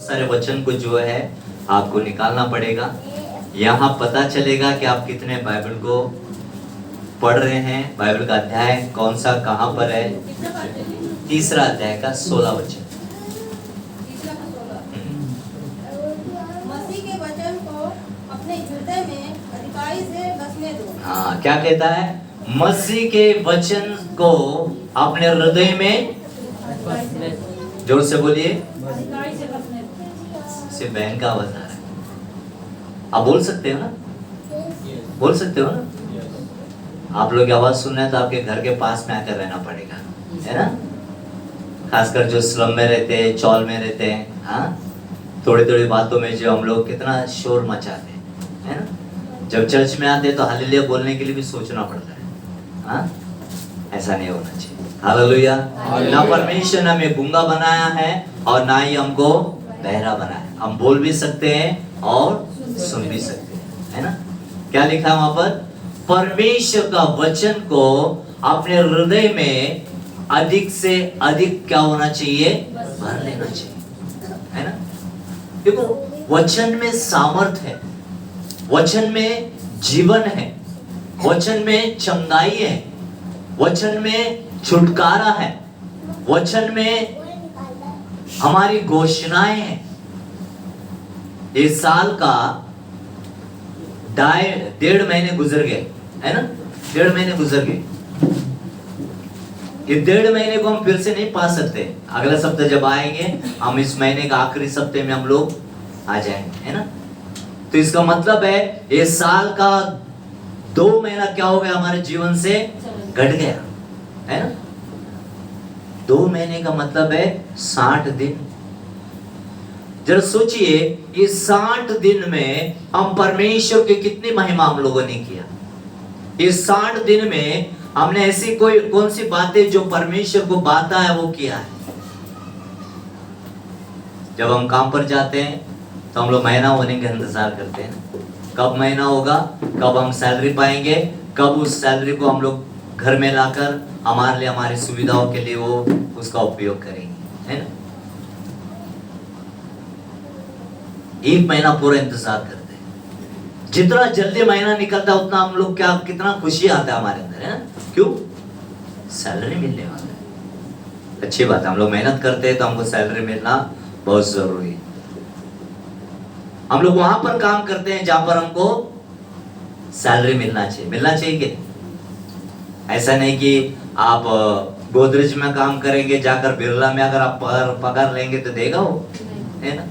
सारे वचन को जो है आपको निकालना पड़ेगा। यहाँ पता चलेगा कि आप कितने बाइबल को पढ़ रहे हैं। बाइबल का अध्याय कौन सा कहाँ पर है? तीसरा अध्याय का 16 वचन। मसीह के वचन को अपने हृदय में अधिकारी से बसने दो। हाँ, क्या कहता है? मसीह के वचन को अपने हृदय में, जोर से बोलिए, अधिकारी से बसने दो। सिर्फ बहन का आवाज आ रहा है। आप बोल सकते हो ना? बोल सकते हो ना? आप लोग आवाज सुन रहे हैं तो आपके घर के पास में आकर रहना पड़ेगा, है ना? खासकर जो स्लम में रहते हैं, चौल में रहते हैं, हाँ, थोड़ी थोड़ी बातों में जो हम लोग कितना शोर मचाते हैं, है ना? जब चर्च में आते हैं तो हालेलुया बोलने के लिए भी सोचना पड़ता है, हाँ? ऐसा नहीं होना चाहिए। हालेलुया। ना परमेश्वर ने हमें गूंगा बनाया है और ना ही हमको बहरा बनाया है। हम बोल भी सकते हैं और सुन भी सकते हैं, है ना? क्या लिखा है वहां पर? परमेश्वर का वचन को अपने हृदय में अधिक से अधिक क्या होना चाहिए? भर लेना चाहिए, है ना? देखो, वचन में सामर्थ है, वचन में जीवन है, वचन में चंगाई है, वचन में छुटकारा है, वचन में हमारी घोषणाएं हैं। इस साल का 1.5 महीने गुजर गए, है ना? 1.5 महीने गुजर गए। ये 1.5 महीने को हम फिर से नहीं पा सकते। अगला सप्ताह जब आएंगे हम इस महीने का आखिरी सप्ताह में हम लोग आ जाएंगे, है ना? तो इसका मतलब है ये साल का 2 महीना क्या हो गया हमारे जीवन से घट गया, है ना? 2 महीने का मतलब है 60 दिन। जरा सोचिए, ये 60 दिन में हम परमेश्वर की कितनी महिमा हम लोगों ने किया। इस 60 दिन में हमने ऐसी कौन सी बातें जो परमेश्वर को बाता है वो किया है। जब हम काम पर जाते हैं तो हम लोग महीना होने का इंतजार करते हैं, कब महीना होगा, कब हम सैलरी पाएंगे, कब उस सैलरी को हम लोग घर में लाकर हमारे लिए, हमारी सुविधाओं के लिए वो उसका उपयोग करेंगे, है ना? 1 महीना पूरा इंतजार करते हैं। जितना जल्दी महीना निकलता है उतना हम लोग कितना खुशी आता है हमारे अंदर, है ना? क्यों? सैलरी मिलने वाला है। अच्छी बात है, हम लोग मेहनत करते हैं तो हमको सैलरी मिलना बहुत जरूरी है। हम लोग वहां पर काम करते हैं जहां पर हमको सैलरी मिलना चाहिए। मिलना चाहिए कि नहीं? ऐसा नहीं कि आप गोदरेज में काम करेंगे, जाकर बिरला में अगर आप पगार लेंगे तो देगा वो, है ना?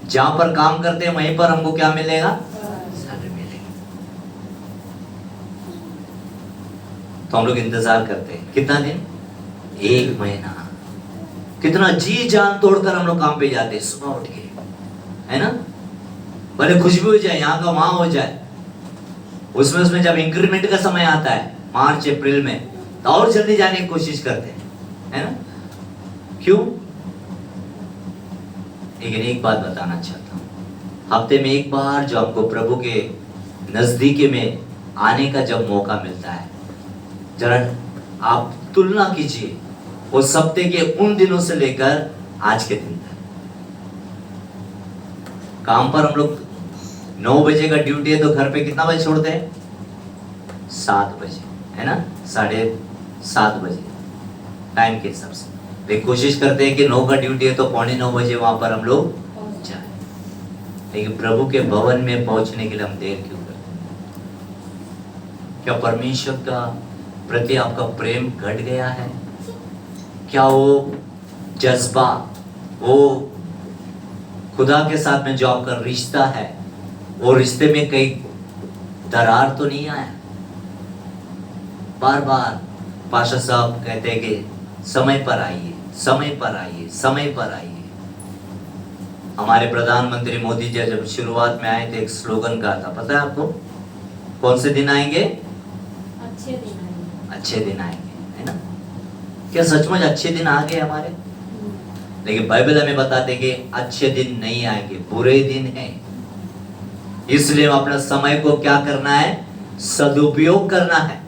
जहां पर काम करते हैं वहीं पर हमको क्या मिलेगा? सैलरी मिलेगी। तो हम लोग इंतजार करते हैं कितना दिन? 1 महीना। कितना जी जान तोड़कर हम लोग काम पे जाते हैं सुबह उठ के, है ना? भले खुशबू हो जाए, यहाँ का वहां हो जाए। उसमें जब इंक्रीमेंट का समय आता है मार्च अप्रैल में, तो और जल्दी जाने की कोशिश करते हैं, है ना? क्यों? लेकिन एक बात बताना चाहता हूँ, हफ्ते में एक बार जो हमको प्रभु के नजदीकी में आने का जब मौका मिलता है, जरा आप तुलना कीजिए उस हफ्ते के उन दिनों से लेकर आज के दिन तक। काम पर हम लोग 9 बजे का ड्यूटी है तो घर पे कितना बजे छोड़ते हैं? 7 बजे, है ना? 7:30 बजे टाइम के हिसाब से। लेकिन कोशिश करते हैं कि 9 का ड्यूटी है तो 8:45 बजे वहां पर हम लोग जाए। लेकिन प्रभु के भवन में पहुंचने के लिए हम देर क्यों करते हैं? क्या परमेश्वर का प्रति आपका प्रेम घट गया है? क्या वो जज्बा, वो खुदा के साथ में जो आपका रिश्ता है, वो रिश्ते में कई दरार तो नहीं आया? बार बार पाशा साहब कहते हैं कि समय पर आइए, समय पर आइए, समय पर आइए। हमारे प्रधानमंत्री मोदी जी जब शुरुआत में आए थे एक स्लोगन कहा था, पता है आपको? कौन से दिन आएंगे? अच्छे दिन आएंगे। अच्छे दिन आएंगे, है ना? क्या सचमुच अच्छे दिन आ गए हमारे? लेकिन बाइबल हमें बताते कि अच्छे दिन नहीं आएंगे, बुरे दिन हैं। इसलिए अपना समय को क्या करना है? सदुपयोग करना है।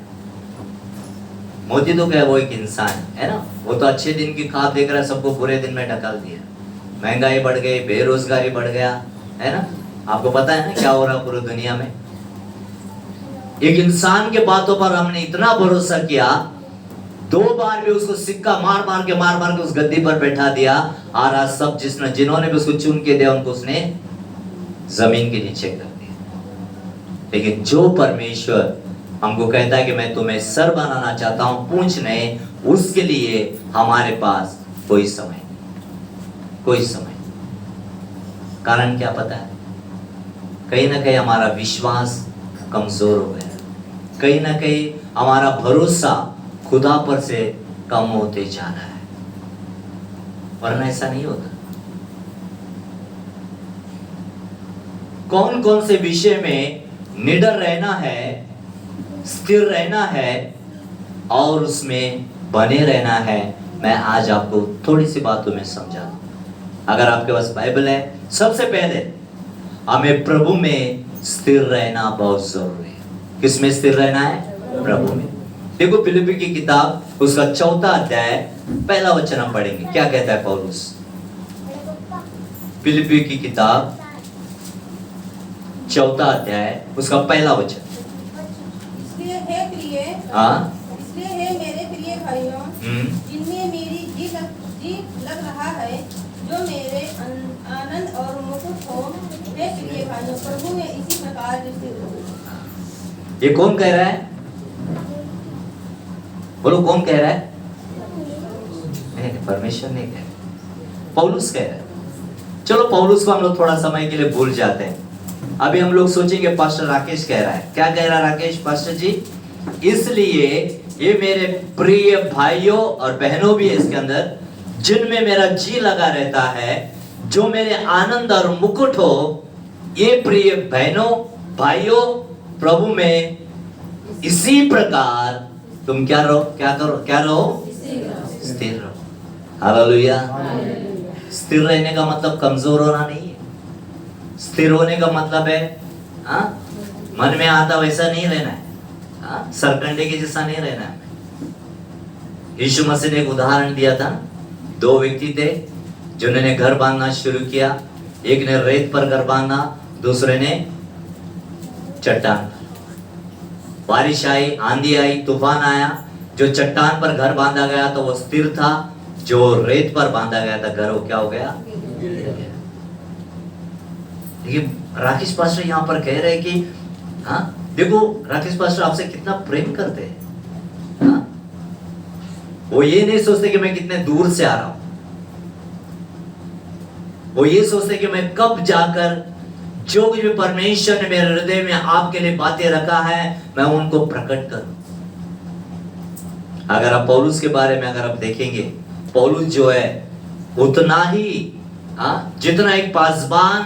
मोदी तो क्या, वो एक इंसान है ना? वो तो अच्छे दिन की ख्वाब देख रहा है, सबको बुरे दिन में ढकल दिया। महंगाई बढ़ गई, बेरोजगारी बढ़ गया, है ना। आपको पता है ना क्या हो रहा पूरी दुनिया में। एक इंसान के बातों पर हमने इतना भरोसा किया, 2 बार भी उसको सिक्का मार मार के उस गद्दी पर बैठा दिया, और आज सब जिन्होंने भी उसको चुन के दिया उनको उसने जमीन के नीचे कर दिया। लेकिन जो परमेश्वर हमको कहता है कि मैं तुम्हें सर बनाना चाहता हूं, पूंछ नहीं, उसके लिए हमारे पास कोई समय नहीं, कोई समय। कारण क्या पता है? कहीं ना कहीं हमारा विश्वास कमजोर हो गया, कहीं ना कहीं हमारा भरोसा खुदा पर से कम होते जा रहा है, वरना ऐसा नहीं होता। कौन कौन से विषय में निडर रहना है, स्थिर रहना है और उसमें बने रहना है, मैं आज आपको थोड़ी सी बातों में समझा दूं। अगर आपके पास बाइबल है, सबसे पहले हमें प्रभु में स्थिर रहना बहुत जरूरी है। किस में स्थिर रहना है? प्रभु में। देखो फिलिप्पी की किताब उसका 4 अध्याय 1 वचन हम पढ़ेंगे। क्या कहता है पौलुस? फिलिप्पी की किताब 4 अध्याय उसका 1 वचन। इसलिए है प्रिय, इसलिए है मेरे प्रिय भाइयों, जिनमें मेरी जी लग रहा है, जो मेरे आनंद और मुकुट हो, हे प्रिय भाइयों, प्रभु में इसी प्रकार स्थिर हो। ये कौन कह रहा है? बोलो, कौन कह रहा है? नहीं, परमेश्वर नहीं कह रहा, पौलुस कह रहा है। चलो पौलुस को हम लोग थोड़ा समय के लिए भूल जाते हैं। अभी हम लोग सोचेंगे पास्टर राकेश कह रहा है। क्या कह रहा है राकेश पास्टर जी? इसलिए ये मेरे प्रिय भाइयों और बहनों भी है इसके अंदर, जिनमें मेरा जी लगा रहता है, जो मेरे आनंद और मुकुट हो, ये प्रिय बहनों भाइयों प्रभु में इसी प्रकार तुम क्या रहो? क्या रहो? स्थिर रहो। हालेलुया। स्थिर रहने का मतलब कमजोर होना नहीं है। स्थिर होने का मतलब है मन में आता वैसा नहीं रहना है, सरकंडे के जैसा नहीं रहना है। यीशु मसीह ने एक उदाहरण दिया था। 2 व्यक्ति थे जिन्होंने घर बांधना शुरू किया। एक ने रेत पर घर बांधा, दूसरे ने चट्टान। बारिश आई, आंधी आई, तूफान आया। जो चट्टान पर घर बांधा गया तो वो स्थिर था, जो रेत पर बांधा गया था घर वो क्या हो गया? देखिए राकेश पास्टर यहाँ पर कह रहे हैं कि देखो राकेश पास्टर आपसे कितना प्रेम करते हैं। वो ये नहीं सोचते कि मैं कितने दूर से आ रहा हूं, वो ये सोचते कि मैं कब जाकर जो कुछ भी परमेश्वर ने मेरे हृदय में आपके लिए बातें रखा है मैं उनको प्रकट करूं। अगर आप पौलुस के बारे में अगर आप देखेंगे, पौलुस जो है उतना ही जितना एक पासबान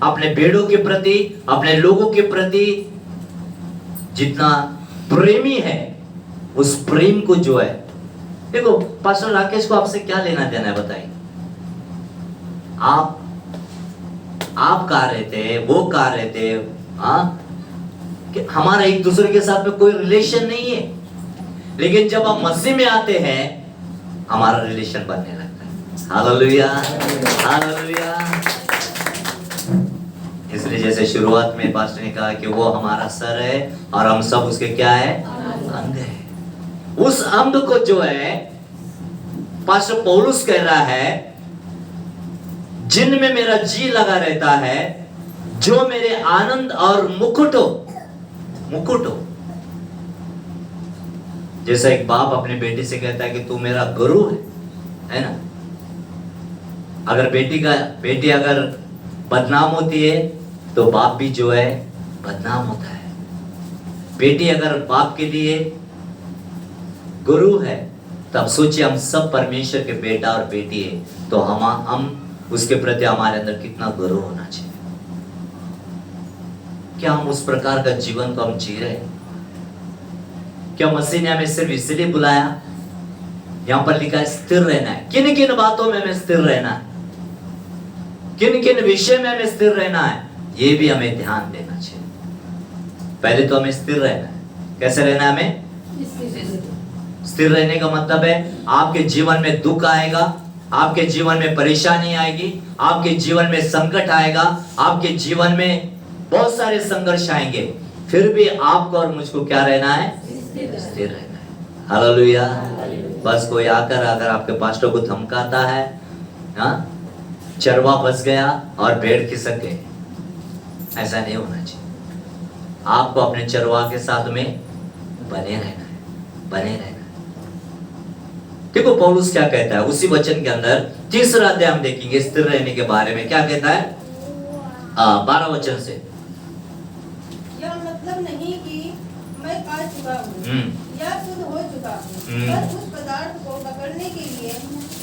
अपने भेड़ों के प्रति, अपने लोगों के प्रति जितना प्रेमी है, उस प्रेम को जो है, देखो पास्टर राकेश को आपसे क्या लेना देना है बताइए? आप कह रहे थे, वो कह रहे थे कि हमारा एक दूसरे के साथ में कोई रिलेशन नहीं है, लेकिन जब हम मसीह में आते हैं हमारा रिलेशन बनने लगता है। Hallelujah, hallelujah. इसलिए जैसे शुरुआत में पास्टर ने कहा कि वो हमारा सर है और हम सब उसके क्या है? अंग है। उस अंग को जो है पास्टर पौलुस कह रहा है, जिनमें मेरा जी लगा रहता है, जो मेरे आनंद और मुकुट हो। जैसा एक बाप अपने बेटी से कहता है कि तू मेरा गुरु है ना। अगर बेटी अगर बदनाम होती है तो बाप भी जो है बदनाम होता है। बेटी अगर बाप के लिए गुरु है, तब सोचिए हम सब परमेश्वर के बेटा और बेटी है, तो हम उसके प्रति हमारे अंदर कितना गुरु होना चाहिए। क्या हम उस प्रकार का जीवन को हम जी रहे हैं? क्या मसीह ने हमें सिर्फ इसलिए बुलाया? यहां पर लिखा है स्थिर रहना है। किन किन बातों में हमें स्थिर रहना है, किन किन विषय में हमें स्थिर रहना है, ये भी हमें ध्यान देना चाहिए। पहले तो हमें स्थिर रहना है। कैसे रहना है हमें? स्थिर रहने का मतलब है आपके जीवन में दुख आएगा, आपके जीवन में परेशानी आएगी, आपके जीवन में संकट आएगा, आपके जीवन में बहुत सारे संघर्ष आएंगे, फिर भी आपको और मुझको क्या रहना है? स्थिर रहना है। हालेलुया। बस कोई आकर अगर आपके पास्टर को धमकाता है, हाँ, चरवा फंस गया और भेड़ खिसक गए, ऐसा नहीं होना चाहिए। आपको अपने चरवा के साथ में बने रहना है, बने रहना है। देखो पौलुस क्या कहता है उसी वचन के अंदर, तीसरा अध्याय हम देखेंगे स्थिर रहने के बारे में। क्या कहता है? 12 वचन से। यह मतलब नहीं कि मैं पा चुका हूँ या शुद्ध हो चुका हूँ, बस उस पदार्थ को पकड़ने के लिए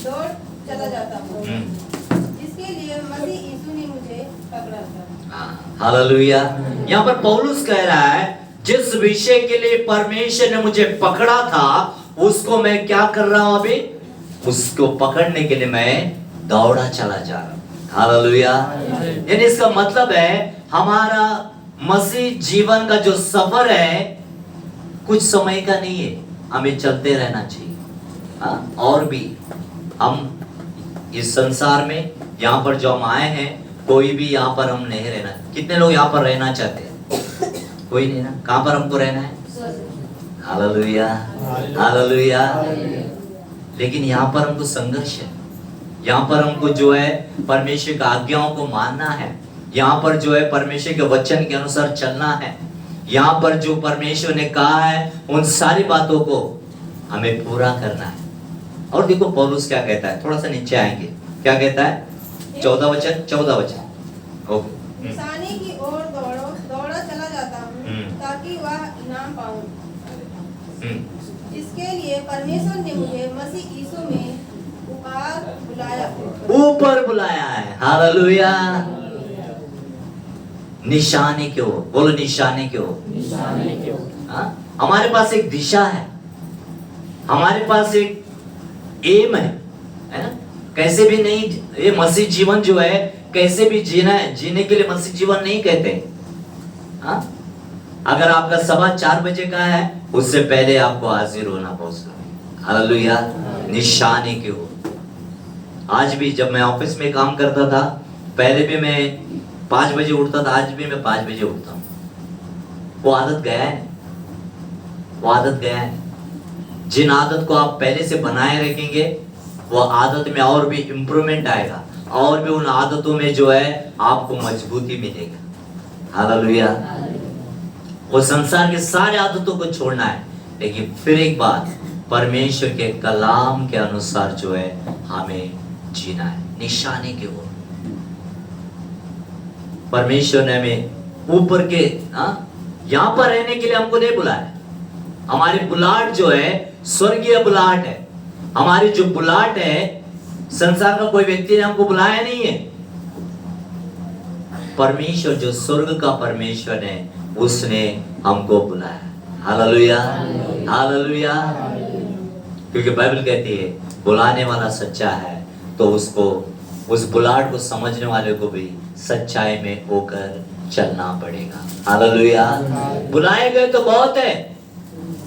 दौड़ चला जाता हूँ जिसके लिए मसीह यीशु ने मुझे पकड़ा था। हालेलुया। यहाँ पर पौलुस कह रहा है जिस विषय के लिए परमेश्वर ने मुझे पकड़ा था उसको मैं क्या कर रहा हूं? अभी उसको पकड़ने के लिए मैं दौड़ा चला जा रहा हूं। हालेलुया। यानी इसका मतलब है हमारा मसीह जीवन का जो सफर है कुछ समय का नहीं है, हमें चलते रहना चाहिए। और भी हम इस संसार में यहाँ पर जो हम आए हैं, कोई भी यहाँ पर हम नहीं रहना। कितने लोग यहाँ पर रहना चाहते हैं? कोई नहीं ना। कहाँ पर हमको रहना है? Hallelujah, hallelujah. लेकिन यहाँ पर हमको संघर्ष है, यहाँ पर हमको जो है परमेश्वर की आज्ञाओं को मानना है, यहाँ पर जो है परमेश्वर के वचन के अनुसार चलना है, यहाँ पर जो परमेश्वर ने कहा है उन सारी बातों को हमें पूरा करना है। और देखो पौलुस क्या कहता है, थोड़ा सा नीचे आएंगे, क्या कहता है? 14 वचन। ओके। निशाने की ओर दौड़ा चला जाता हूँ ताकि वह इनाम पाऊं जिसके लिए परमेश्वर ने मुझे मसीह यीशु में ऊपर बुलाया है। हालेलुया। निशाने की ओर, बोलो निशाने की ओर। हमारे पास एक दिशा है, हमारे पास एक एम है ना? कैसे भी नहीं, ये मसीह जीवन जो है कैसे भी जीना है, जीने के लिए मसीह जीवन नहीं कहते। हाँ, अगर आपका सभा 4 बजे का है उससे पहले आपको हाजिर होना पहुंचना। हालेलुया। निशाने की ओर। आज भी जब मैं ऑफिस में काम करता था, पहले भी मैं 5 बजे उठता था, आज भी मैं 5 बजे उठता हूँ। वो आदत गया है, वो आदत गया है। जिन आदत को आप पहले से बनाए रखेंगे वो आदत में और भी इम्प्रूवमेंट आएगा, और भी उन आदतों में जो है आपको मजबूती मिलेगा। हालेलुया। वो संसार के सारे आदतों को छोड़ना है, लेकिन फिर एक बात, परमेश्वर के कलाम के अनुसार जो है हमें जीना है। निशाने की ओर परमेश्वर ने हमें ऊपर के यहाँ पर रहने के लिए हमको नहीं बुलाया। हमारी बुलाहट जो है स्वर्गीय बुलाहट है। हमारी जो बुलाहट है, संसार का कोई व्यक्ति ने हमको बुलाया नहीं है। परमेश्वर जो स्वर्ग का परमेश्वर है उसने हमको बुलाया। Hallelujah, hallelujah. क्योंकि बाइबल कहती है बुलाने वाला सच्चा है, तो उसको, उस बुलाहट को समझने वाले को भी सच्चाई में होकर चलना पड़ेगा। हालेलुया। बुलाए गए तो बहुत है,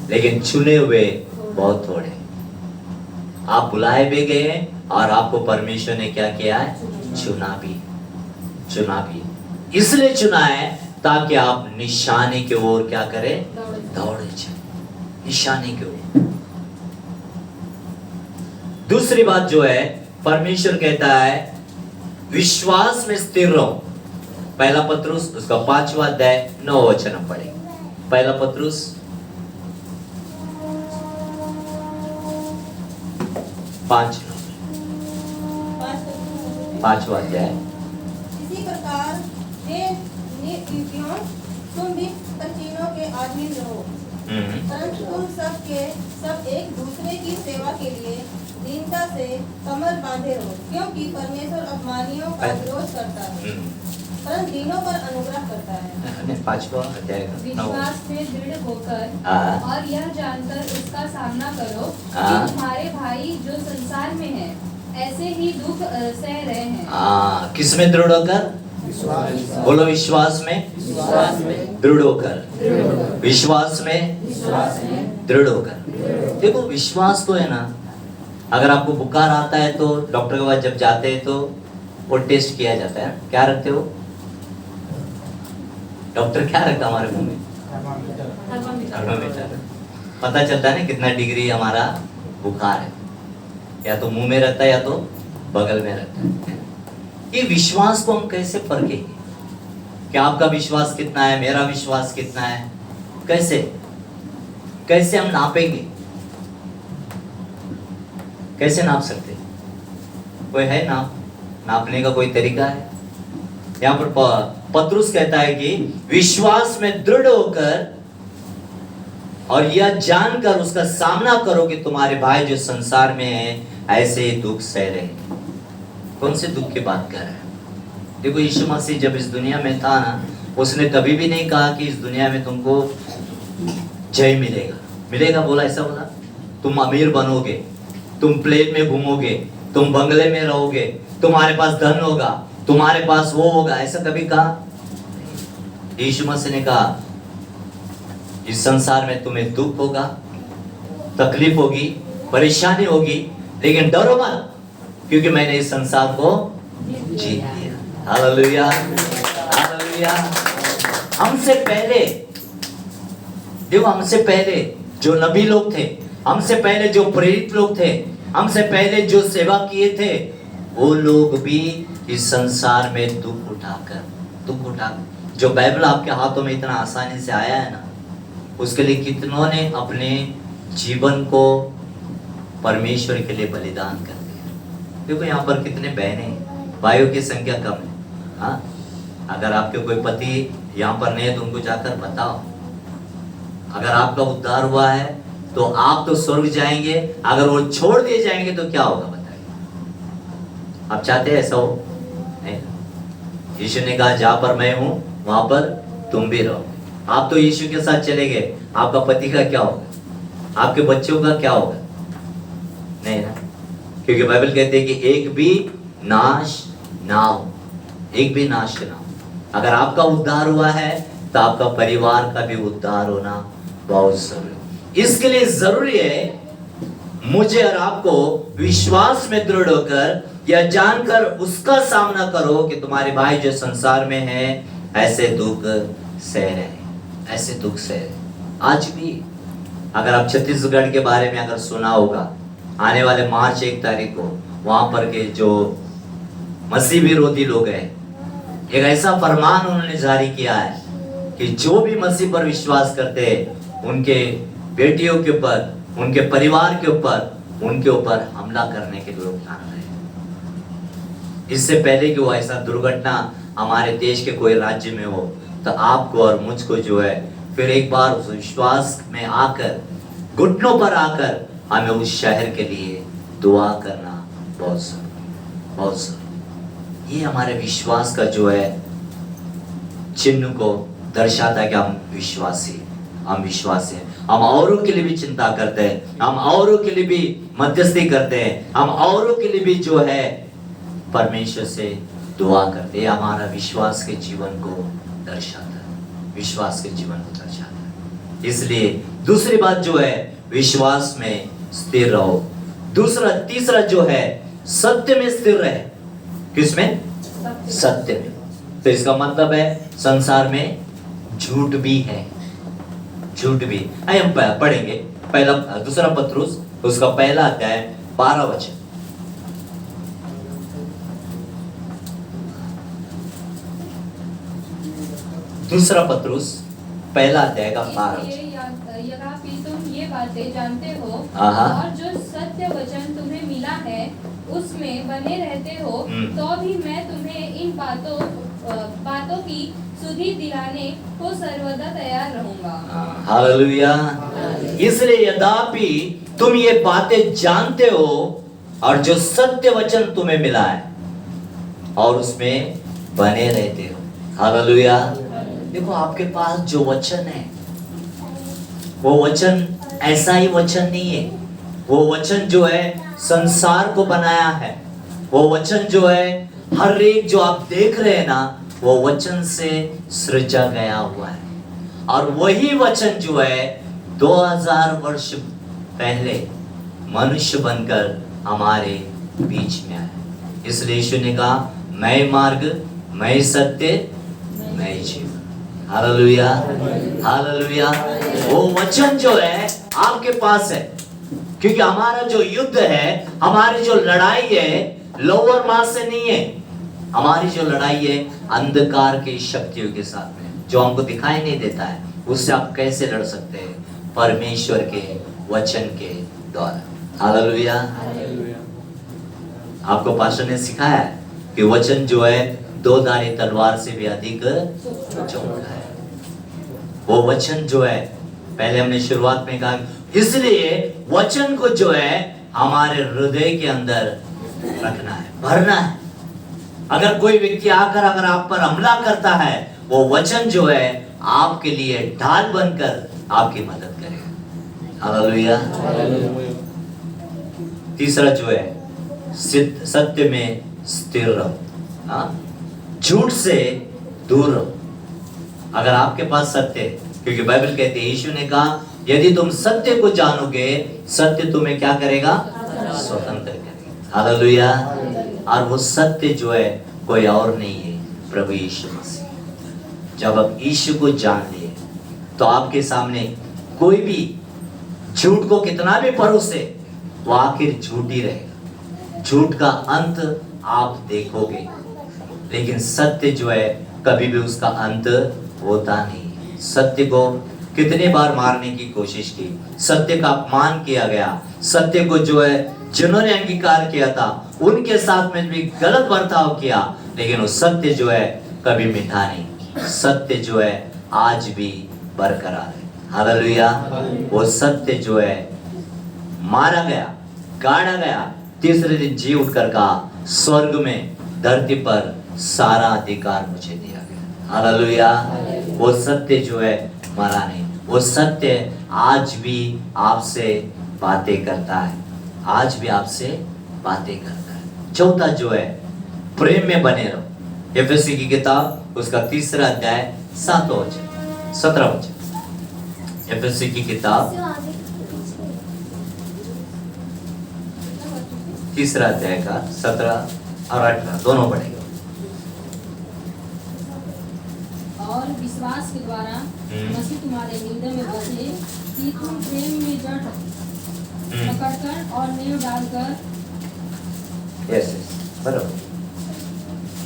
लेकिन चुने हुए बहुत थोड़े। आप बुलाए भी गए हैं और आपको परमेश्वर ने क्या किया है? चुना भी। इसलिए चुना है ताकि आप निशाने की ओर क्या करें? दौड़े चलें, निशाने की ओर। दूसरी बात जो है, परमेश्वर कहता है विश्वास में स्थिर रहो। पहला पत्रुस उसका 5वां अध्याय 9 वचन हम पढ़ेंगे। पहला पत्रुस 5वां अध्याय। इसी प्रकार तुम भी प्राचीनों के आधीन रहो, परंतु तुम सब एक दूसरे की सेवा के लिए दीनता से कमर बांधे रहो, क्योंकि परमेश्वर अपमानियों का विरोध करता है परंतु दीनों पर अनुग्रह करता है। 5वां अध्याय विश्वास में दृढ़ होकर और यह जानकर उसका सामना करो कि तुम्हारे भाई जो संसार में हैं ऐसे ही दुख सह रहे हैं। किसमें दृढ़ होकर? बोलो विश्वास में दृढ़ होकर। विश्वास में दृढ़ होकर। देखो विश्वास तो है ना, अगर आपको बुखार आता है तो डॉक्टर के पास जब जाते हैं तो वो टेस्ट किया जाता है। क्या रखते हो डॉक्टर, क्या रखता है हमारे मुंह में? थर्मामीटर। पता चलता है ना कितना डिग्री हमारा बुखार है, या तो मुंह में रहता है या तो बगल में रहता है। ये विश्वास को हम कैसे परखेंगे कि आपका विश्वास कितना है, मेरा विश्वास कितना है? कैसे कैसे हम नापेंगे? कैसे नाप सकते? कोई है नापने का कोई तरीका है? यहाँ पर पतरुस कहता है कि विश्वास में दृढ़ होकर और यह जानकर उसका सामना करो कि तुम्हारे भाई जो संसार में है ऐसे ही दुख सह रहे। कौन से दुख की बात कर रहे हैं? देखो, यीशु मसीह जब इस दुनिया में था ना, उसने कभी भी नहीं कहा कि इस दुनिया में तुमको जय मिलेगा बोला, ऐसा बोला? तुम अमीर बनोगे, तुम प्लेन में घूमोगे, तुम बंगले में रहोगे, तुम्हारे पास धन होगा, तुम्हारे पास वो होगा, ऐसा कभी कहा? यीशु मसीह ने कहा इस संसार में तुम्हें दुख होगा, तकलीफ होगी, परेशानी होगी, लेकिन डरो मत, क्योंकि मैंने इस संसार को जीत लिया। Hallelujah, hallelujah. हमसे पहले देखो, हमसे पहले जो नबी लोग थे, हमसे पहले जो प्रेरित लोग थे, हमसे पहले जो सेवा किए थे, वो लोग भी इस संसार में दुख उठाकर जो बाइबल आपके हाथों में इतना आसानी से आया है ना, उसके लिए कितनों ने अपने जीवन को परमेश्वर के लिए बलिदान कर दिया। देखो यहाँ पर कितने बहनें, भाइयों की संख्या कम है। हाँ, अगर आपके कोई पति यहाँ पर नहीं है तो उनको जाकर बताओ। अगर आपका उद्धार हुआ है तो आप तो स्वर्ग जाएंगे, अगर वो छोड़ दिए जाएंगे तो क्या होगा बताइए? आप चाहते हैं ऐसा हो? नहीं। यीशु ने कहा जहां पर मैं हूं वहां पर तुम भी रहो। आप तो यीशु के साथ चले गए, आपका पति का क्या होगा? आपके बच्चों का क्या होगा? नहीं ना, क्योंकि बाइबल कहते हैं कि एक भी नाश ना हो, एक भी नाश ना हो। अगर आपका उद्धार हुआ है तो आपका परिवार का भी उद्धार होना बहुत जरूरी। इसके लिए जरूरी है मुझे और आपको विश्वास में दृढ़ होकर यह जानकर उसका सामना करो कि तुम्हारे भाई जो संसार में है ऐसे दुख सह रहे, ऐसे दुख सह रहे। आज भी अगर आप छत्तीसगढ़ के बारे में अगर सुना होगा, आने वाले मार्च 1 तारीख को वहां पर के जो मसीह विरोधी लोग हैं, एक ऐसा फरमान उन्होंने जारी किया है कि जो भी मसीह पर विश्वास करते हैं उनके बेटियों के ऊपर, उनके परिवार के ऊपर, उनके ऊपर हमला करने के लोग ठान रहे हैं। इससे पहले कि वो ऐसा दुर्घटना हमारे देश के कोई राज्य में हो, तो आपको और मुझको जो है फिर एक बार उस विश्वास में आकर, घुटनों पर आकर हमें उस शहर के लिए दुआ करना बहुत जरूरी, बहुत जरूरी। ये हमारे विश्वास का जो है चिन्ह को दर्शाता है कि हम विश्वासी हैं। हम औरों के लिए भी चिंता करते हैं, हम औरों के लिए भी मध्यस्थी करते हैं, हम औरों के लिए भी जो है परमेश्वर से दुआ करते हैं। हमारा विश्वास के जीवन को दर्शाता है, विश्वास के जीवन को दर्शाता है। इसलिए दूसरी बात जो है, विश्वास में स्थिर रहो। तीसरा जो है, सत्य में स्थिर रहे। किसमें? सत्य में। तो इसका मतलब है संसार में झूठ भी है, झूठ भी। आइए हम पढ़ेंगे दूसरा पत्रुस, उसका पहला अध्याय 12 वचन। दूसरा पत्रुस पहला अध्याय का 12 वचन। यद्यपि तुम ये बातें जानते हो हाँ। और जो सत्य वचन तुम्हें मिला है उसमें बने रहते हो, तो भी मैं तुम्हें इन बातों की सुधि दिलाने को सर्वदा तैयार रहूंगा। हालेलुया। इसलिए यद्यपि तुम ये बातें जानते हो और जो सत्य वचन तुम्हें मिला है और उसमें बने रहते हो। हालेलुया। देखो, आपके पास जो वचन है वो वचन ऐसा ही वचन नहीं है। वो वचन जो है संसार को बनाया है। वो वचन जो है हर एक जो आप देख रहे हैं ना, वो वचन से सृजा गया हुआ है। और वही वचन जो है 2000 वर्ष पहले मनुष्य बनकर हमारे बीच में आया। इसलिए यीशु ने कहा, मैं मार्ग, मैं सत्य, मैं जीवन। Hallelujah, hallelujah. वो वचन जो है आपके पास है, क्योंकि हमारा जो युद्ध है, हमारी जो लड़ाई है, लोअर मास से नहीं है। हमारी जो लड़ाई है अंधकार की शक्तियों के साथ में, जो हमको दिखाई नहीं देता है। उससे आप कैसे लड़ सकते हैं? परमेश्वर के वचन के द्वारा। हालेलुया। आपको पास्टर ने सिखाया है कि वचन जो है दो धारी तलवार से भी अधिक चौड़ा है। वो वचन जो है, पहले हमने शुरुआत में कहा, इसलिए वचन को जो है हमारे हृदय के अंदर रखना है, भरना है। अगर कोई व्यक्ति आकर अगर आप पर हमला करता है, वो वचन जो है आपके लिए ढाल बनकर आपकी मदद करेगा। हालेलुया। तीसरा जो है, सत्य में स्थिर रहो, झूठ से दूर रहो। अगर आपके पास सत्य है, क्योंकि बाइबल कहती है, यीशु ने कहा, यदि तुम सत्य को जानोगे, सत्य तुम्हें क्या करेगा? स्वतंत्र करेगा। हालेलुया। और वो सत्य जो है कोई और नहीं है, प्रभु यीशु मसीह। जब आप यीशु को जान लिए, तो आपके सामने कोई भी झूठ को कितना भी परोसे, वो आखिर झूठ ही रहेगा। झूठ का अंत आप देखोगे, लेकिन सत्य जो है कभी भी उसका अंत होता नहीं। सत्य को कितने बार मारने की कोशिश की, सत्य का अपमान किया गया, सत्य को जो है जिन्होंने अंगीकार किया था उनके साथ में भी गलत बर्ताव किया, लेकिन वो सत्य जो है कभी मिटा नहीं। सत्य जो है आज भी बरकरार है। हालेलुया। वो सत्य जो है मारा गया, गाड़ा गया, तीसरे दिन जी उठकर कहा, स्वर्ग में धरती पर सारा अधिकार मुझे दिया गया। हालेलुया। वो सत्य जो है मरा नहीं। वो सत्य आज भी आपसे बातें करता है, आज भी आपसे बातें करता है। चौथा जो है, प्रेम में बने रहो। एफएससी की किताब उसका 3 अध्याय 7 वचन 17 वचन। एफएससी की किताब 3 अध्याय का 17 और 18 दोनों पढ़ेंगे। और विश्वास के द्वारा मसीह तुम्हारे हृदय में बसे, कि तुम प्रेम में जड़ पकड़कर और नींव डालकर बराबर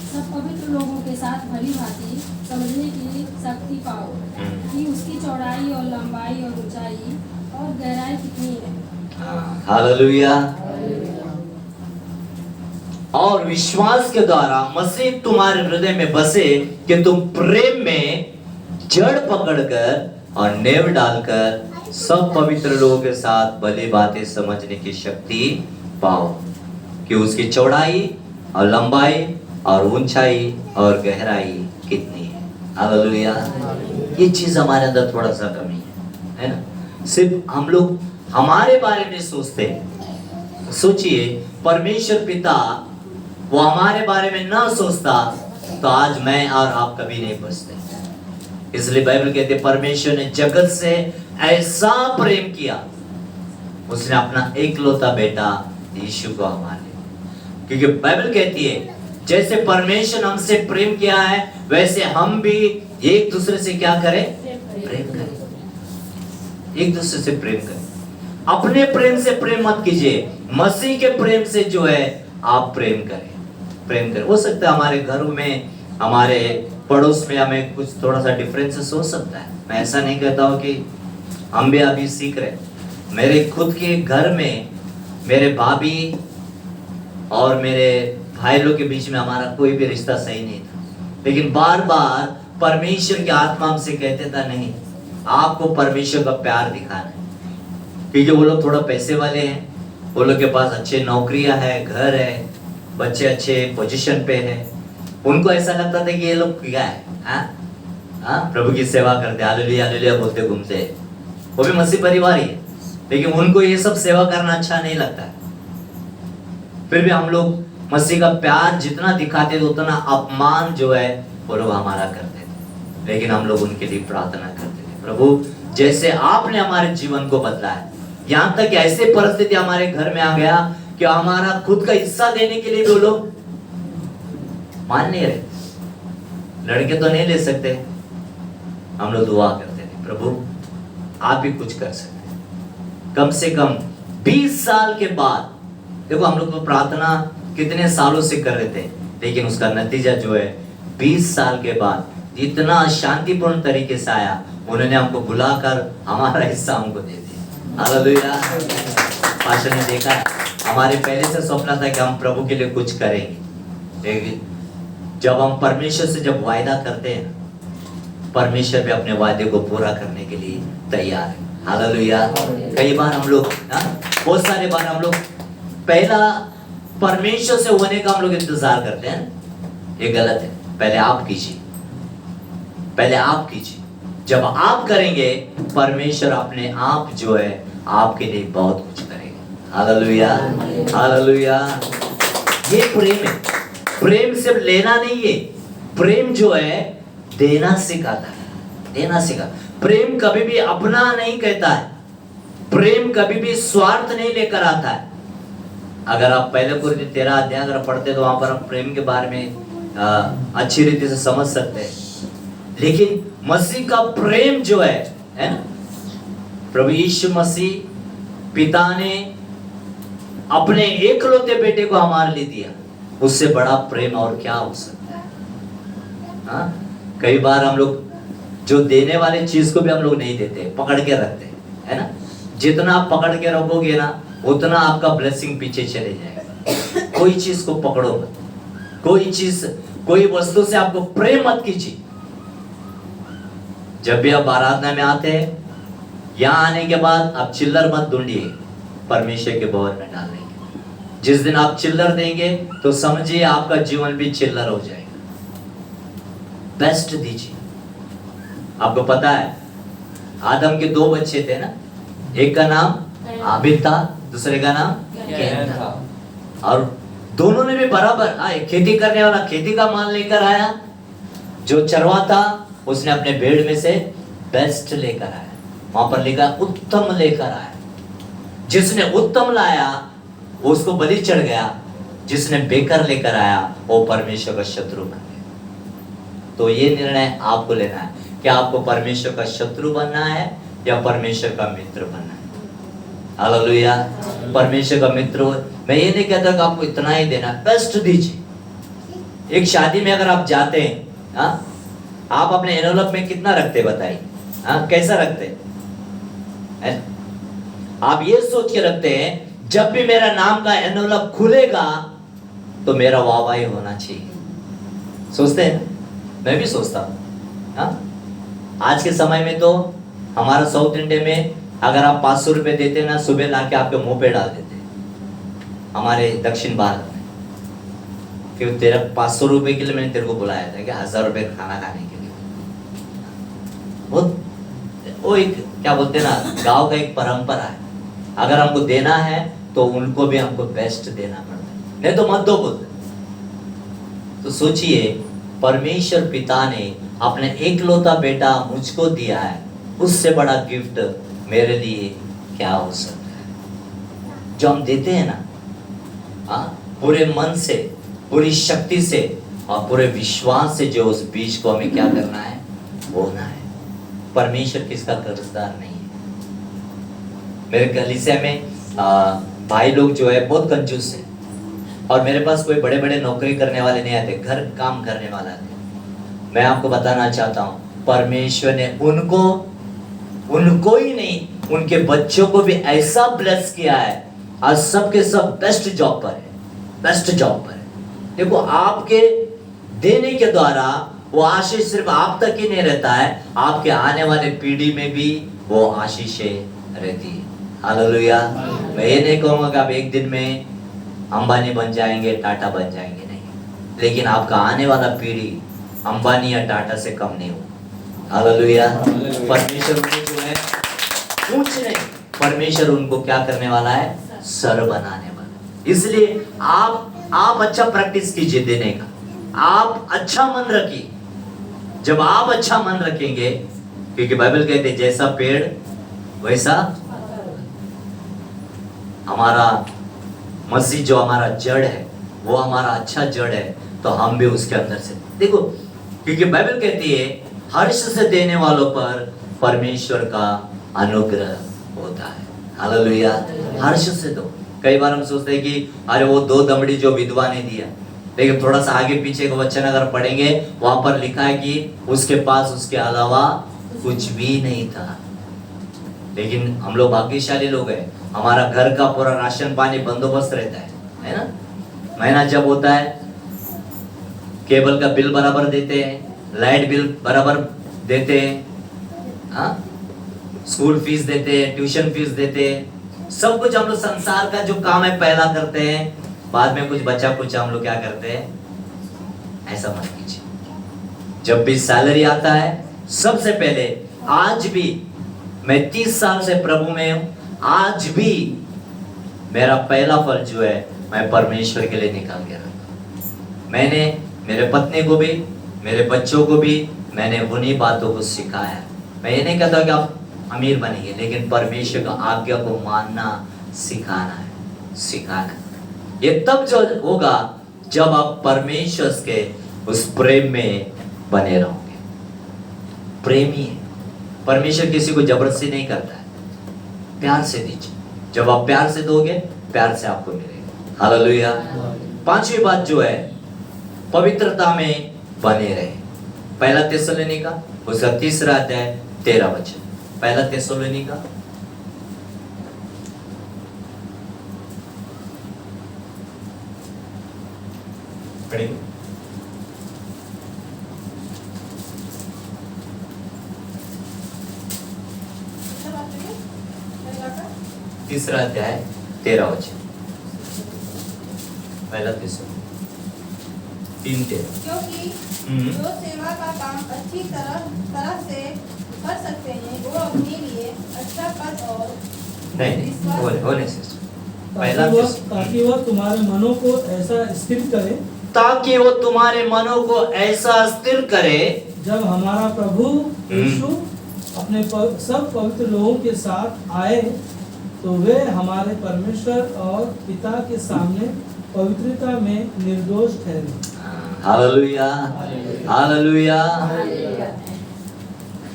सब पवित्र लोगों के साथ भली भांति समझने की शक्ति पाओ, कि उसकी चौड़ाई और लंबाई और ऊंचाई और गहराई कितनी है। हालेलुया। और विश्वास के द्वारा मसीह तुम्हारे हृदय में बसे, कि तुम प्रेम में जड़ पकड़कर और नेव डालकर सब पवित्र लोगों के साथ भली बातें समझने की शक्ति पाओ, कि उसकी चौड़ाई और लंबाई और ऊंचाई और गहराई कितनी है। हालेलुया। ये चीज हमारे अंदर थोड़ा सा कमी है ना। सिर्फ हम लोग हमारे बारे में सोचते हैं। सोचिए, परमेश्वर पिता वो हमारे बारे में ना सोचता तो आज मैं और आप कभी नहीं बचते। इसलिए बाइबल कहते हैं, परमेश्वर ने जगत से ऐसा प्रेम किया, उसने अपना एकलौता बेटा यीशु को हमारे, क्योंकि बाइबल कहती है जैसे परमेश्वर हमसे प्रेम किया है, वैसे हम भी एक दूसरे से क्या करें? प्रेम करें। एक दूसरे से प्रेम करें। अपने प्रेम से प्रेम मत कीजिए, मसीह के प्रेम से जो है आप प्रेम करें। प्रेम करें। हो सकता है हमारे घरों में, हमारे पड़ोस में हमें कुछ थोड़ा सा डिफरेंसेस हो सकता है। मैं ऐसा नहीं कहता हूँ कि हम भी अभी सीख रहे। मेरे खुद के घर में मेरे भाभी और मेरे भाई लोग के बीच में हमारा कोई भी रिश्ता सही नहीं था, लेकिन बार बार परमेश्वर की आत्मा हमसे कहते था, नहीं, आपको परमेश्वर का प्यार दिखाना है। क्योंकि वो लोग थोड़ा पैसे वाले हैं, वो लोग के पास अच्छे नौकरियां है, घर है, बच्चे अच्छे पोजीशन पे हैं। उनको ऐसा लगता था कि ये लोग क्या है, प्रभु की सेवा करते, हालेलुया हालेलुया बोलते घूमते, वो भी मसीह परिवार ही है, लेकिन उनको ये सब सेवा करना अच्छा नहीं लगता है। फिर भी हम लोग मसीह का प्यार जितना दिखाते थे उतना अपमान जो है वो लोग हमारा करते थे, लेकिन हम लोग उनके लिए प्रार्थना करते थे, प्रभु जैसे आपने हमारे जीवन को बदला है, यहाँ तक ऐसे परिस्थिति हमारे घर में आ गया कि हमारा खुद का हिस्सा देने के लिए भी वो लोग मान नहीं रहे। लड़के तो नहीं ले सकते, हम लोग दुआ करते थे प्रभु आप भी कुछ कर सकते। कम से कम 20 साल के बाद, देखो हम लोग तो प्रार्थना कितने सालों से कर रहे थे, लेकिन उसका नतीजा जो है 20 साल के बाद इतना शांतिपूर्ण तरीके से आया, उन्होंने हमको बुलाकर हमारा हिस्सा हमको दे दिया। हालेलुया। पास्टर ने देखा, हमारे पहले से सपना था कि हम प्रभु के लिए कुछ करेंगे, लेकिन जब हम परमेश्वर से जब वायदा करते हैं, परमेश्वर भी अपने वायदे को पूरा करने के लिए तैयार है। हालेलुया। कई बार हम लोग बहुत सारे बार हम लोग पहला परमेश्वर से होने का हम लोग इंतजार करते हैं, ये गलत है। पहले आप कीजिए, पहले आप कीजिए। जब आप करेंगे परमेश्वर अपने आप जो है आपके लिए बहुत कुछ करेगा। Hallelujah, hallelujah. ये प्रेम है। प्रेम सिर्फ लेना नहीं है, प्रेम जो है देना सिखाता है, देना सिखा। प्रेम कभी भी अपना नहीं कहता है, प्रेम कभी भी स्वार्थ नहीं लेकर आता है। अगर आप पहले कुरिन्थियों 13 अध्याय अगर पढ़ते तो वहां पर हम प्रेम के बारे में अच्छी रीति से समझ सकते हैं। लेकिन मसीह का प्रेम जो है ना, प्रभु यीशु मसीह पिता ने अपने एकलौते बेटे को हमारे लिए दिया, उससे बड़ा प्रेम और क्या हो सकता है? हाँ, कई बार हम लोग जो देने वाले चीज को भी हम लोग नहीं देते, पकड़ के रखते है ना। जितना आप पकड़ के रखोगे ना, उतना आपका ब्लेसिंग पीछे चले जाएगा। कोई चीज को पकड़ो मत, कोई चीज, कोई वस्तु से आपको प्रेम मत कीजिए। जब भी आप आराधना में आते हैं, यहाँ आने के बाद आप चिल्लर मत ढूंढिए, परमेश्वर के भवन में डालेंगे। जिस दिन आप चिल्लर देंगे तो समझिए आपका जीवन भी चिल्लर हो जाएगा। बेस्ट दीजिए। आपको पता है आदम के 2 बच्चे थे ना, एक का नाम आबिल था, दूसरे का नाम कैन था। और दोनों ने भी बराबर आए। खेती करने वाला खेती का माल लेकर आया, जो चरवा था उसने अपने भेड़ में से बेस्ट लेकर आया। वहां पर लिखा उत्तम लेकर आया। जिसने उत्तम लाया उसको बलि चढ़ गया, जिसने बेकार लेकर आया वो परमेश्वर का शत्रु बन गया। तो ये निर्णय आपको लेना है कि आपको परमेश्वर का शत्रु बनना है या परमेश्वर का मित्र बनना है। हालेलुया। परमेश्वर का मित्र हो। मैं ये नहीं कहता कि आपको इतना ही देना, बेस्ट दीजिए। एक शादी में अगर आप जाते हैं, आप अपने एनवलप में कितना रखते बताइए? कैसा रखते हैं? आप ये सोच के रखते हैं जब भी मेरा नाम का एनवलप खुलेगा तो मेरा वाहवाही होना चाहिए। सोचते हैं ना? मैं भी सोचता हूँ। आज के समय में तो हमारा साउथ इंडिया में अगर आप 500 रुपए देते ना, सुबह लाके आपके मुंह पे डाल देते। हमारे दक्षिण भारत में कि तेरा 500 रुपए के लिए मैंने तेरे को बुलाया था कि 1000 रुपए खाना खाने के लिए। वो एक क्या बोलते ना, गांव का एक परंपरा है। अगर हमको देना है तो उनको भी हमको बेस्ट देना पड़ता है, नहीं तो मत दो बोलते। तो सोचिए परमेश्वर पिता ने अपने एकलौता बेटा मुझको दिया है, उससे बड़ा गिफ्ट मेरे लिए क्या हो सकता है? जो हम देते हैं ना, पूरे मन से, पूरी शक्ति से और पूरे विश्वास से, जो उस बीज को हमें क्या करना है? बोना है। परमेश्वर किसका कर्जदार नहीं है। मेरे कलीसिया में भाई लोग जो है बहुत कंजूस है, और मेरे पास कोई बड़े बड़े नौकरी करने वाले नहीं आते, घर काम करने वाला आते। मैं आपको बताना चाहता हूँ, परमेश्वर ने उनको ही नहीं, उनके बच्चों को भी ऐसा ब्लेस किया है। आज सबके सब बेस्ट जॉब पर है, बेस्ट जॉब पर है। देखो आपके देने के द्वारा वो आशीष सिर्फ आप तक ही नहीं रहता है, आपके आने वाले पीढ़ी में भी वो आशीषें रहती है। हालेलुया। मैं ये नहीं कहूँगा कि आप एक दिन में अंबानी बन जाएंगे, टाटा बन जाएंगे, नहीं, लेकिन आपका आने वाला पीढ़ी अंबानी या टाटा से कम नहीं हो। हालेलुया। परमेश्वर उन्हें जो है कुछ नहीं, परमेश्वर उनको क्या करने वाला है? सर बनाने वाला। इसलिए आप अच्छा प्रैक्टिस कीजिए देने का, आप अच्छा मन रखिए। जब आप अच्छा मन रखेंगे, क्योंकि बाइबल कहते हैं जैसा पेड़ वैसा हमारा मसीह जो हमारा जड़ है, वो हमारा अच्छा जड़ है, तो हम भी उसके अंदर से देखो, क्योंकि बाइबल कहती है हर्ष से देने वालों पर परमेश्वर का अनुग्रह होता है। हालेलुया। हर्ष से दो। कई बार हम सोचते हैं कि अरे वो 2 दमड़ी जो विधवा ने दिया, लेकिन थोड़ा सा आगे पीछे का वचन अगर पढ़ेंगे, वहां पर लिखा है कि उसके पास उसके अलावा कुछ भी नहीं था। लेकिन हम लोग भाग्यशाली लोग हैं, हमारा घर का पूरा राशन पानी बंदोबस्त रहता है ना। महीना जब होता है, केबल का बिल बराबर देते हैं, लाइट बिल बराबर देते हैं, हाँ, स्कूल फीस देते हैं, ट्यूशन फीस देते हैं, सब कुछ हम लोग संसार का जो काम है पहला करते हैं, बाद में कुछ बचा कुछ हम लोग क्या करते हैं, ऐसा मत कीजिए। जब भी सैलरी आता है, सबसे पहले, आज भी मैं 30 साल से प्रभु में हूं, आज भी मेरा पहला फल जो है मैं परमेश्वर के लिए निकाल के रखा। मैंने मेरे पत्नी को भी, मेरे बच्चों को भी मैंने उन्हीं बातों को सिखाया। मैं ये नहीं कहता कि आप अमीर बनेंगे, लेकिन परमेश्वर का आज्ञा को मानना सिखाना है। ये तब जो होगा जब आप परमेश्वर के उस प्रेम में बने रहोगे। प्रेमी है परमेश्वर, किसी को जबरदस्ती नहीं करता है, प्यार से दीजिए। जब आप प्यार से दोगे, प्यार से आपको मिलेगा। हालेलुया। 5वीं बात जो है, पवित्रता में बने रहे। पहला थिस्सलुनीका उसका 3रा अध्याय 13 वचन। पहला थिस्सलुनीका पढ़ेंगे। तीसरा अध्याय 13 वचन। पहला थिस्सलुनीका 3:13। क्योंकि जो सेवा का काम अच्छी तरह से कर सकते हैं, वो अपने लिए अच्छा पद और नहीं होने से ताकि वह तुम्हारे मनों को ऐसा स्थिर करे, ताकि वो तुम्हारे मनों को ऐसा स्थिर करे, जब हमारा प्रभु यीशु अपने सब पवित्र लोगों के साथ आए, तो वे हमारे परमेश्वर और पिता के सामने पवित्रता में निर्दोष ठहरे। Hallelujah, hallelujah.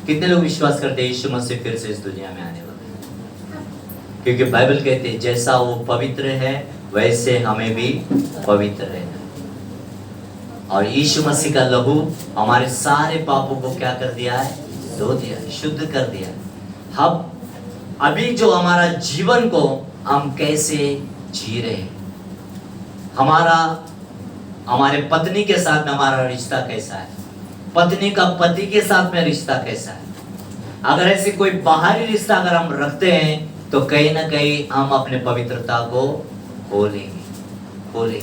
कितने लोग विश्वास करते हैं यीशु मसीह फिर से इस दुनिया में आने वाले हैं? क्योंकि बाइबल कहते हैं जैसा वो पवित्र है वैसे हमें भी पवित्र रहना। और यीशु मसीह का लहू हमारे सारे पापों को क्या कर दिया है? धो दिया, शुद्ध कर दिया। हम अभी जो हमारा जीवन को हम कैसे जी रहे हैं, हमारे पत्नी के साथ में हमारा रिश्ता कैसा है, पत्नी का पति के साथ में रिश्ता कैसा है। अगर ऐसे कोई बाहरी रिश्ता अगर हम रखते हैं तो कहीं ना कहीं हम अपने पवित्रता को खो लेंगे,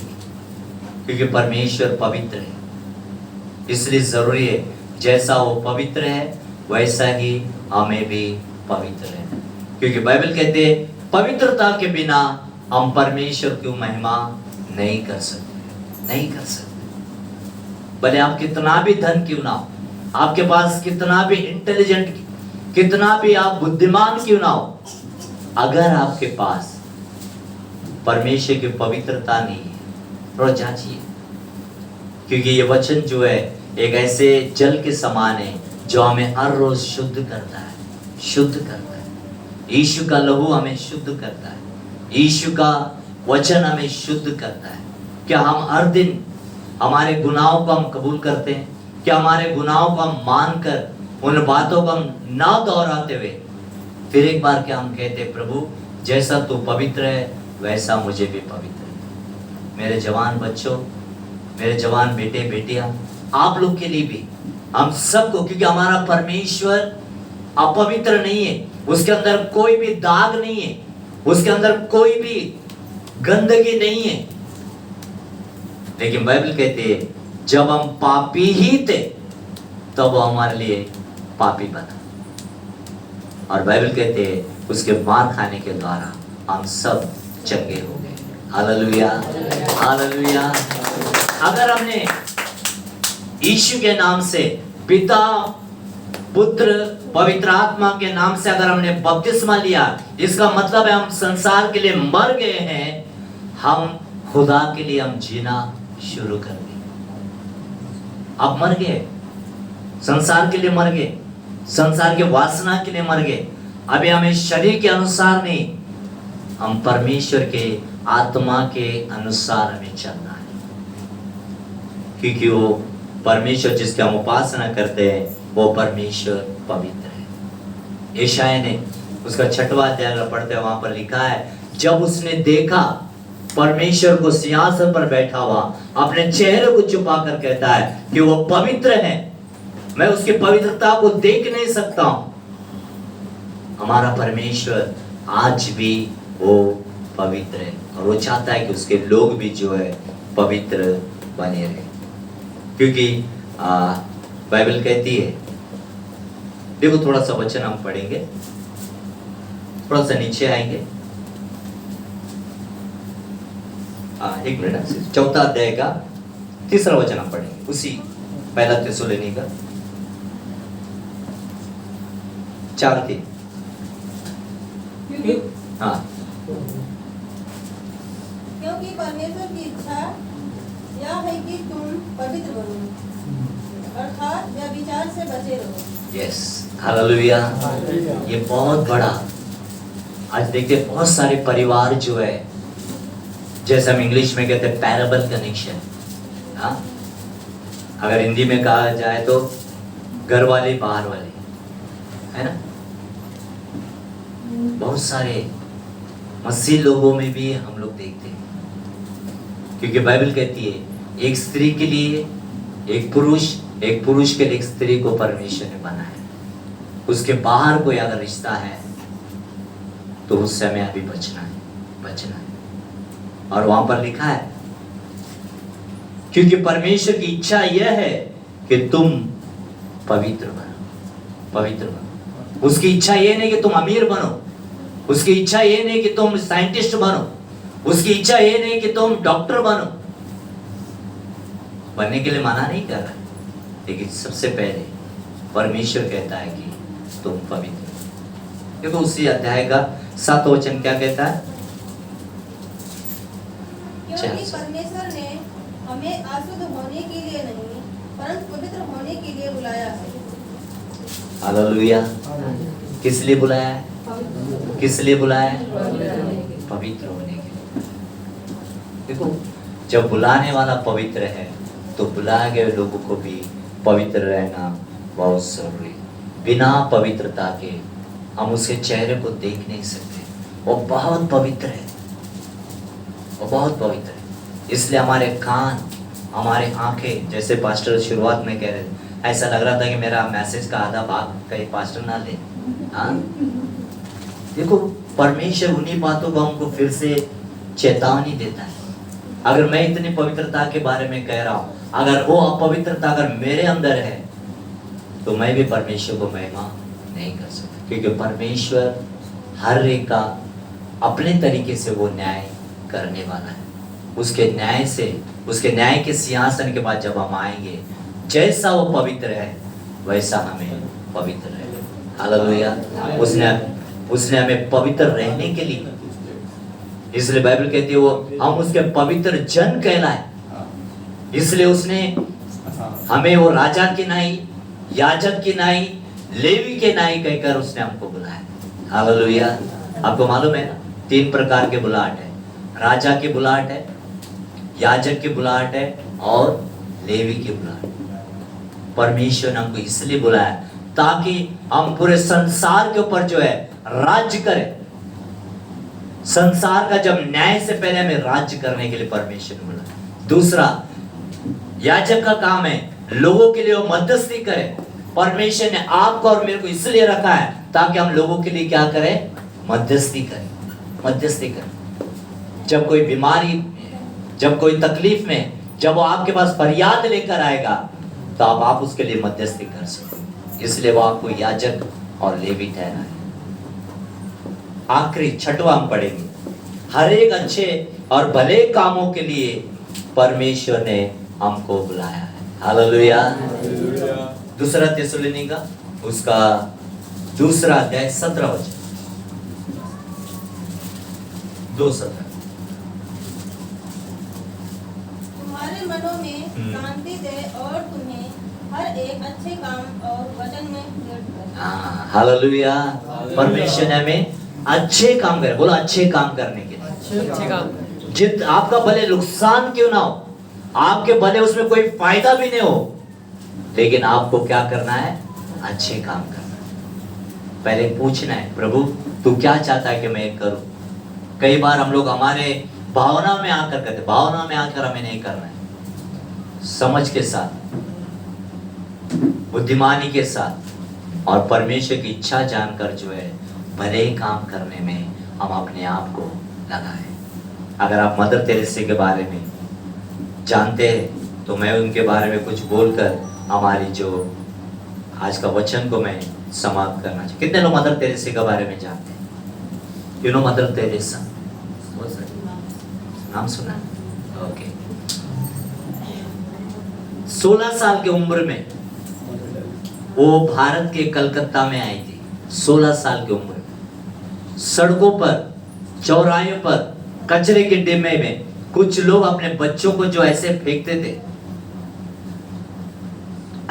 क्योंकि परमेश्वर पवित्र है। इसलिए जरूरी है जैसा वो पवित्र है वैसा ही हमें भी पवित्र है। क्योंकि बाइबल कहते हैं पवित्रता के बिना हम परमेश्वर की महिमा नहीं कर सकते। भले आप कितना भी धन क्यों ना हो, आपके पास कितना भी इंटेलिजेंट, कितना भी आप बुद्धिमान क्यों ना हो, अगर आपके पास परमेश्वर की पवित्रता नहीं है, थोड़ा जांचिए। क्योंकि ये वचन जो है एक ऐसे जल के समान है जो हमें हर रोज शुद्ध करता है। यीशु का लहू हमें शुद्ध करता है, यीशु का वचन हमें शुद्ध करता है। क्या हम हर दिन हमारे गुनाहों को हम कबूल करते हैं? क्या हमारे गुनाहों को हम मानकर उन बातों को हम ना दोहराते हुए फिर एक बार क्या हम कहते हैं, प्रभु जैसा तू पवित्र है वैसा मुझे भी पवित्र है। मेरे जवान बच्चों, मेरे जवान बेटे बेटियां, आप लोग के लिए भी, हम सबको, क्योंकि हमारा परमेश्वर अपवित्र नहीं है, उसके अंदर कोई भी दाग नहीं है, उसके अंदर कोई भी गंदगी नहीं है। लेकिन बाइबल कहती है जब हम पापी ही थे तब वो हमारे लिए पापी बना। और बाइबल कहते हैं उसके मार खाने के द्वारा हम सब चंगे हो गए। Hallelujah, hallelujah. अगर हमने यीशु के नाम से, पिता पुत्र पवित्र आत्मा के नाम से अगर हमने बपतिस्मा लिया, इसका मतलब है हम संसार के लिए मर गए हैं, हम खुदा के लिए हम जीना शुरू कर दें। आप मर गए, संसार के लिए मर गए, संसार के वासना के लिए मर गए। अभी हमें शरीर के अनुसार नहीं, हम परमेश्वर के आत्मा के अनुसार हमें चलना है, क्योंकि वो परमेश्वर जिसकी हम उपासना करते हैं वो परमेश्वर पवित्र है। यशायाह ने उसका 6वां अध्याय पढ़ते हैं, वहां पर लिखा है, जब उसने देखा परमेश्वर को सिंहासन पर बैठा हुआ, अपने चेहरे को छुपाकर कहता है कि वो पवित्र है, मैं उसकी पवित्रता को देख नहीं सकता हूं। हमारा परमेश्वर आज भी वो पवित्र है और वो चाहता है कि उसके लोग भी जो है पवित्र बने रहे, क्योंकि बाइबल कहती है, देखो थोड़ा सा वचन हम पढ़ेंगे, थोड़ा सा नीचे आएंगे। 1 मिनट, 4 अध्याय का 3 वचन हम पढ़ेंगे, उसी 1 थिस्सलुनीके का 4:3। हाँ, क्योंकि परमेश्वर की इच्छा यह है कि तुम पवित्र बनो, अर्थात व्यभिचार से बचे रहो। Yes, hallelujah. ये बहुत बड़ा, आज देखते बहुत सारे परिवार जो है, जैसे हम इंग्लिश में कहते हैं पैरेबल कनेक्शन, हाँ, अगर हिंदी में कहा जाए तो घर वाले बाहर वाले, है ना। बहुत सारे मसीह लोगों में भी हम लोग देखते हैं, क्योंकि बाइबल कहती है एक स्त्री के लिए एक पुरुष, एक पुरुष के लिए एक स्त्री को परमेश्वर ने बनाया। उसके बाहर कोई अगर रिश्ता है तो उस समय अभी बचना है, बचना है। और वहां पर लिखा है, क्योंकि परमेश्वर की इच्छा यह है कि तुम पवित्र बनो, पवित्र बनो। उसकी इच्छा यह नहीं कि तुम अमीर बनो, उसकी इच्छा ये नहीं कि तुम साइंटिस्ट बनो, उसकी इच्छा ये नहीं कि तुम डॉक्टर बनो। बनने के लिए मना नहीं कर रहा, लेकिन सबसे पहले परमेश्वर कहता है कि तुम पवित्र। देखो उसी अध्याय का 7 वचन क्या कहता है, क्योंकि परमेश्वर ने हमें अशुद्ध होने के लिए नहीं, परंतु पवित्र होने के लिए बुलाया है। हालेलुया। किस लिए बुलाया है? किस लिए बुलाया है? पवित्र होने के लिए। देखो, जब बुलाने वाला पवित्र है तो बुलाए गए लोगों को भी पवित्र रहना बहुत जरूरी। बिना पवित्रता के हम उसके चेहरे को देख नहीं सकते। वो बहुत पवित्र है, वो बहुत पवित्र है। इसलिए हमारे कान, हमारे आंखें, जैसे पास्टर शुरुआत में कह रहे थे, ऐसा लग रहा था कि मेरा मैसेज का आधा भाग कहीं पास्टर ना ले। हाँ, देखो परमेश्वर उन्हीं बातों को हमको फिर से चेतावनी देता है। अगर मैं इतनी पवित्रता के बारे में कह रहा हूँ, अगर वो अपवित्रता अगर मेरे अंदर है तो मैं भी परमेश्वर को महिमा नहीं कर सकता, क्योंकि परमेश्वर हर एक का अपने तरीके से वो न्याय करने वाला है। उसके न्याय से, उसके न्याय के सिंहासन के बाद जब हम आएंगे, जैसा वो पवित्र है वैसा हमें पवित्र है। हालेलुया। उसने हमें पवित्र रहने के लिए, इसलिए बाइबल कहती है वो हम उसके पवित्र जन कहलाए। इसलिए उसने हमें वो राजा की नाई, याजक की नाई, लेवी के नाई कहकर उसने हमको बुलाया। हालेलुया। आपको मालूम है ना, 3 प्रकार के बुलाहट है। राजा की बुलाहट है, याजक की बुलाहट है और लेवी की बुलाहट। परमेश्वर ने हमको इसलिए बुलाया ताकि हम पूरे संसार के ऊपर जो है राज्य करें। संसार का जब न्याय से पहले हमें राज्य करने के लिए परमेश्वर ने बुलाया। दूसरा, याजक का काम है लोगों के लिए वो मध्यस्थी करे। परमेश्वर ने आपको और मेरे को इसलिए रखा है ताकि हम लोगों के लिए क्या करें? मध्यस्थी करें, मध्यस्थी करें। जब कोई बीमारी, जब कोई तकलीफ में, जब वो आपके पास फरियाद लेकर आएगा तो आप उसके लिए मध्यस्थी कर सकते। इसलिए वो आपको याजक और लेवी ठहरा है। आखिरी 6वां हम पढ़ेंगे, हर एक अच्छे और भले कामों के लिए परमेश्वर ने हमको बुलाया है। हालेलुया। दूसरा थिस्सलुनीके का उसका 2 अध्याय 17 वचन, 2:17। दिलों में शांति दे और तुम्हें हर एक अच्छे काम और वचन में दृढ़ करे। हालेलुया। परमेश्वर ने हमें अच्छे काम करे, बोला अच्छे काम करने के लिए। अच्छे काम जित आपका भले नुकसान क्यों ना हो, आपके भले उसमें कोई फायदा भी नहीं हो, लेकिन आपको क्या करना है? अच्छे काम करना है। पहले पूछना है, प्रभु तू क्या चाहता है कि मैं करूं? कई बार हम लोग हमारे भावना में आकर करते, भावना में आकर हमें नहीं करना है। समझ के साथ, बुद्धिमानी के साथ और परमेश्वर की इच्छा जानकर जो है भले ही काम करने में हम अपने आप को लगाएं। अगर आप मदर तेरेसा के बारे में जानते हैं तो मैं उनके बारे में कुछ बोलकर हमारी जो आज का वचन को मैं समाप्त करना चाहिए। कितने लोग मदर तेरेसा के बारे में जानते हैं? यू नो मदर तेरेसा, नाम सुना? ओके। 16 साल की उम्र में वो भारत के कलकत्ता में आई थी। 16 साल की उम्र में सड़कों पर, चौराहे पर, कचरे के डिब्बे में कुछ लोग अपने बच्चों को जो ऐसे फेंकते थे,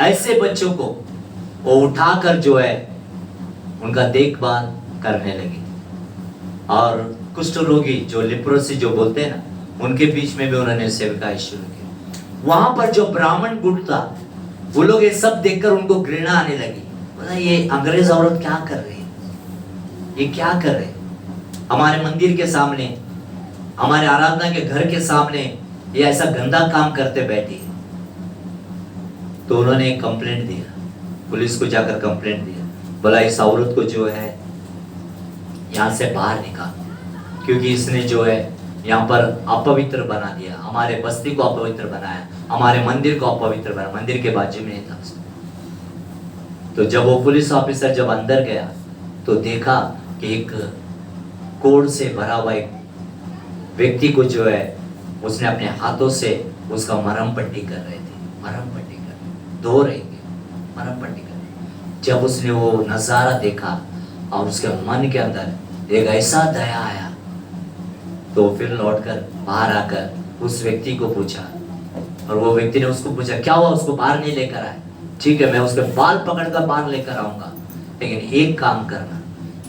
ऐसे बच्चों को वो उठाकर जो है उनका देखभाल करने लगी। और कुष्ठ रोगी जो लेप्रोसी जो बोलते हैं ना, उनके बीच में भी उन्होंने सेवकाई शुरू की। वहां पर जो ब्राह्मण गुट था, वो लोग ये सब देखकर उनको घृणा आने लगी। बोला ये अंग्रेज औरत क्या कर रही है, ये क्या कर रहे? हमारे मंदिर के सामने, हमारे आराधना के घर के सामने ये ऐसा गंदा काम करते बैठी है। तो उन्होंने एक कंप्लेंट दिया, पुलिस को जाकर कंप्लेंट दिया। बोला इस औरत को जो है यहाँ से बाहर निकाल, क्योंकि इसने जो है यहाँ पर अपवित्र बना दिया, हमारे बस्ती को अपवित्र बनाया, हमारे मंदिर को अपवित्र बनाया। मंदिर के बाजू में नहीं था। तो जब वो पुलिस ऑफिसर जब अंदर गया तो देखा कि एक कोढ़ से भरा हुआ एक व्यक्ति को जो है उसने अपने हाथों से उसका मरहम पट्टी कर रहे थे, मरहम पट्टी कर धो रहे थे, मरहम पट्टी कर। जब उसने वो नजारा देखा और उसके मन के अंदर एक ऐसा दया आया, तो फिर लौटकर बाहर आकर उस व्यक्ति को पूछा, और वो व्यक्ति ने उसको पूछा क्या हुआ, उसको बाहर नहीं लेकर आए? ठीक है, मैं उसके बाल पकड़कर बाहर लेकर आऊंगा, लेकिन एक काम करना,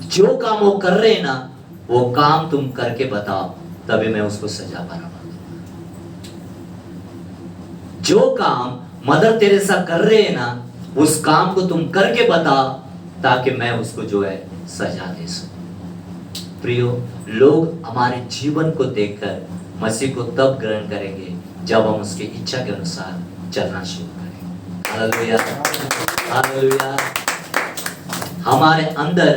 जो काम वो कर रहे हैं ना वो काम तुम करके बताओ, तभी मैं उसको सजा बराबर दूंगा। जो काम मदर तेरेसा कर रहे हैं ना, उस काम को तुम करके बताओ, ताकि मैं उसको जो है सजा दे सकूं। प्रियो, लोग हमारे जीवन को देखकर मसीह को तब ग्रहण करेंगे जब हम उसकी इच्छा के अनुसार चलना शुरू करेंगे। Hallelujah, hallelujah. हमारे अंदर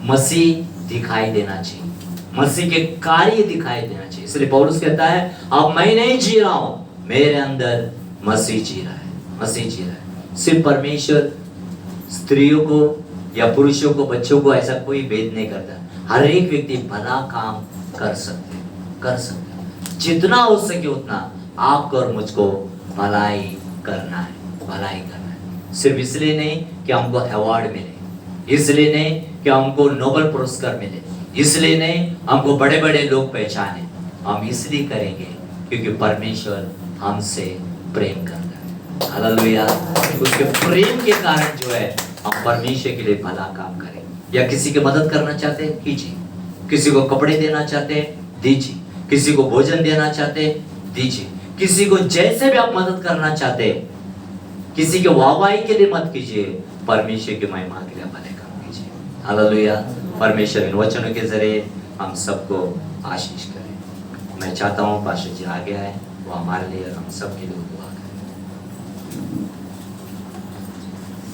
मसीह दिखाई देना चाहिए, मसीह के कार्य दिखाई देना चाहिए। इसलिए पौलुस कहता है अब मैं नहीं जी रहा हूं, मेरे अंदर मसीह जी रहा है, मसीह जी रहा है। सिर्फ परमेश्वर स्त्रियों को या पुरुषों को, बच्चों को ऐसा कोई भेद नहीं करता। हर एक व्यक्ति भला काम कर सकते, कर सकते। जितना हो सके उतना आपको और मुझको भलाई करना है, भलाई करना है। सिर्फ इसलिए नहीं कि हमको अवार्ड मिले, इसलिए नहीं कि हमको नोबेल पुरस्कार मिले, इसलिए नहीं हमको बड़े बड़े लोग पहचाने। हम इसलिए करेंगे क्योंकि परमेश्वर हमसे प्रेम करता है। हालेलुया। उसके प्रेम के कारण जो है हम परमेश्वर के लिए भला काम करें। या किसी की मदद करना चाहते हैं, कीजिए। किसी को कपड़े देना चाहते हैं, दीजिए। किसी को भोजन देना चाहते हैं, दीजिए। किसी को जैसे भी आप मदद करना चाहते हैं, किसी के वाहवाही के लिए मत कीजिए, परमेश्वर की महिमा के लिए भले काम कीजिए। हालेलुया। परमेश्वर इन वचनों के जरिए हम सबको आशीष करे। मैं चाहता हूँ पास्टर जी आगे आए, वो हमारे लिए और हम सब के लिए दुआ करें।